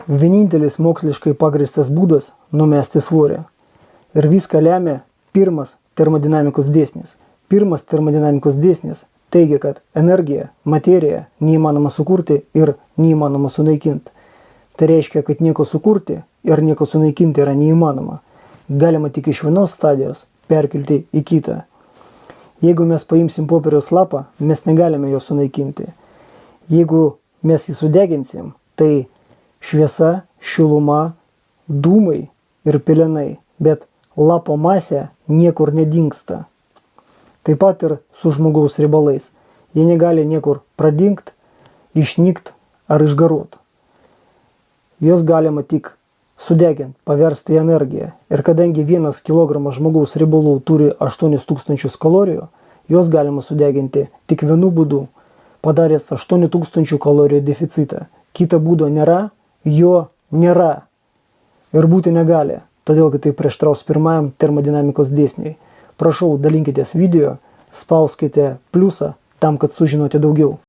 vienintelis moksliškai pagrįstas būdas numesti svorį. Ir viską lemia pirmas termodinamikos dėsnis. Pirmas termodinamikos dėsnis teigia, kad energiją, materiją neįmanoma sukurti ir neįmanoma sunaikinti. Tai reiškia, kad nieko sukurti ir nieko sunaikinti yra neįmanoma. Galima tik iš vienos stadijos perkelti į kitą. Jeigu mes paimsim popieriaus lapą, mes negalime jo sunaikinti. Jeigu mes jį sudeginsim, tai šviesa, šiluma, dūmai ir pelenai, bet lapo masė niekur nedingsta. Taip pat ir su žmogaus riebalais. Jie negali niekur pradingt, išnykt ar išgaruot. Jos galima tik sudegint, paversti į energiją. Ir kadangi 1 kg žmogaus riebalų turi 8000 kalorijų, jos galima sudeginti tik vienu būdu, padaręs 8000 kalorijų deficitą. Kito būdo nėra, jo nėra ir būti negali, todėl kad tai prieštraus pirmajam termodinamikos dėsniui. Prašau, dalinkitės video, spauskite pliusą tam, kad sužinote daugiau.